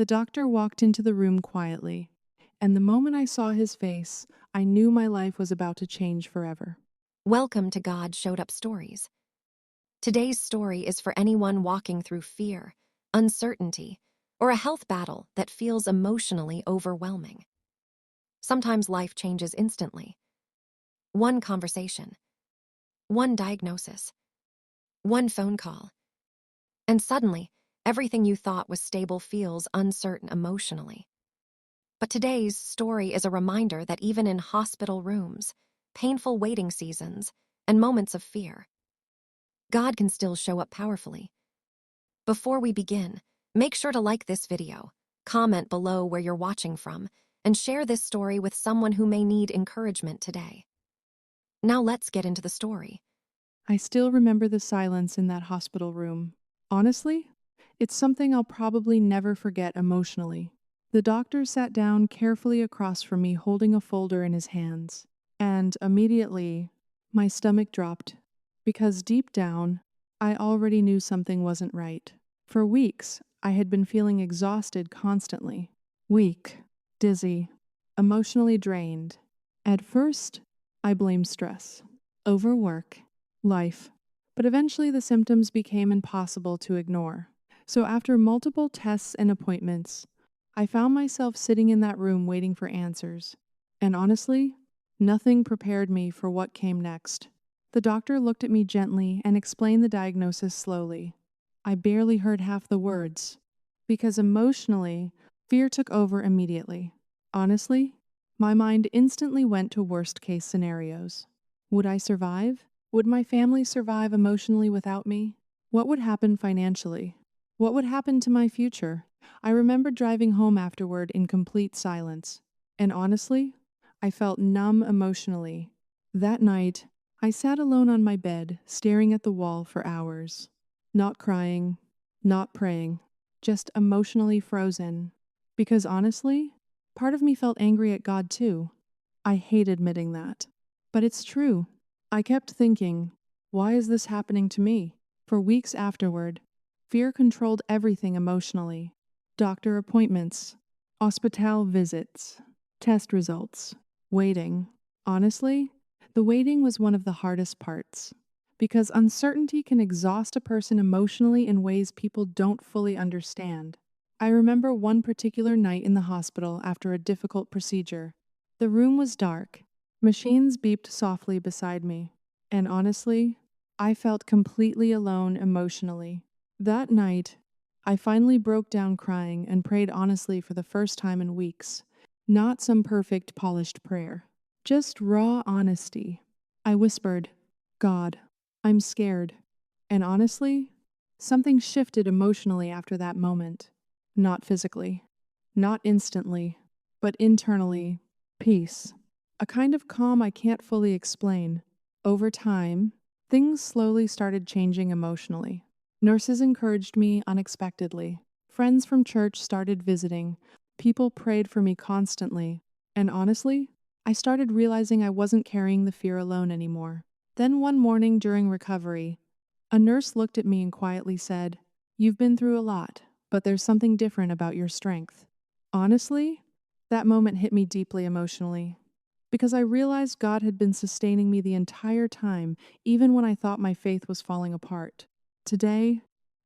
The doctor walked into the room quietly, and the moment I saw his face, I knew my life was about to change forever. Welcome to God Showed Up Stories. Today's story is for anyone walking through fear, uncertainty, or a health battle that feels emotionally overwhelming. Sometimes life changes instantly. One conversation, one diagnosis, one phone call, and suddenly, everything you thought was stable feels uncertain emotionally. But today's story is a reminder that even in hospital rooms, painful waiting seasons, and moments of fear, God can still show up powerfully. Before we begin, make sure to like this video, comment below where you're watching from, and share this story with someone who may need encouragement today. Now let's get into the story. I still remember the silence in that hospital room. Honestly, it's something I'll probably never forget emotionally. The doctor sat down carefully across from me, holding a folder in his hands. And immediately, my stomach dropped, because deep down, I already knew something wasn't right. For weeks, I had been feeling exhausted constantly. Weak, dizzy, emotionally drained. At first, I blamed stress, overwork, life, but eventually the symptoms became impossible to ignore. So after multiple tests and appointments, I found myself sitting in that room waiting for answers. And honestly, nothing prepared me for what came next. The doctor looked at me gently and explained the diagnosis slowly. I barely heard half the words, because emotionally, fear took over immediately. Honestly, my mind instantly went to worst-case scenarios. Would I survive? Would my family survive emotionally without me? What would happen financially? What would happen to my future? I remember driving home afterward in complete silence. And honestly, I felt numb emotionally. That night, I sat alone on my bed, staring at the wall for hours. Not crying, not praying, just emotionally frozen. Because honestly, part of me felt angry at God too. I hate admitting that. But it's true. I kept thinking, why is this happening to me? For weeks afterward, fear controlled everything emotionally. Doctor appointments, hospital visits, test results, waiting. Honestly, the waiting was one of the hardest parts. Because uncertainty can exhaust a person emotionally in ways people don't fully understand. I remember one particular night in the hospital after a difficult procedure. The room was dark. Machines beeped softly beside me. And honestly, I felt completely alone emotionally. That night, I finally broke down crying and prayed honestly for the first time in weeks. Not some perfect, polished prayer, just raw honesty. I whispered, God, I'm scared. And honestly, something shifted emotionally after that moment. Not physically, not instantly, but internally. Peace. A kind of calm I can't fully explain. Over time, things slowly started changing emotionally. Nurses encouraged me unexpectedly. Friends from church started visiting. People prayed for me constantly. And honestly, I started realizing I wasn't carrying the fear alone anymore. Then one morning during recovery, a nurse looked at me and quietly said, "You've been through a lot, but there's something different about your strength." Honestly, that moment hit me deeply emotionally, because I realized God had been sustaining me the entire time, even when I thought my faith was falling apart. Today,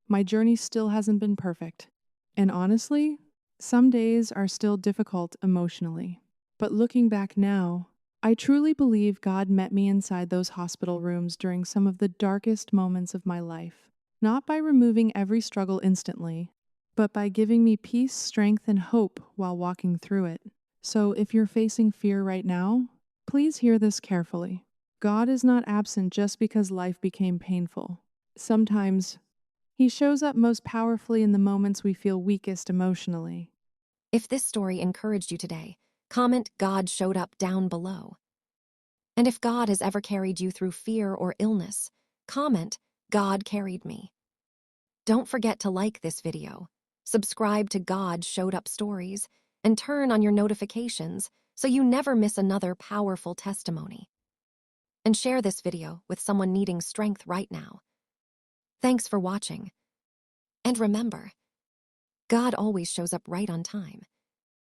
my journey still hasn't been perfect. And honestly, some days are still difficult emotionally. But looking back now, I truly believe God met me inside those hospital rooms during some of the darkest moments of my life. Not by removing every struggle instantly, but by giving me peace, strength, and hope while walking through it. So if you're facing fear right now, please hear this carefully. God is not absent just because life became painful. Sometimes, He shows up most powerfully in the moments we feel weakest emotionally. If this story encouraged you today, comment God showed up down below. And if God has ever carried you through fear or illness, comment God carried me. Don't forget to like this video, subscribe to God Showed Up Stories, and turn on your notifications so you never miss another powerful testimony. And share this video with someone needing strength right now. Thanks for watching. And remember, God always shows up right on time.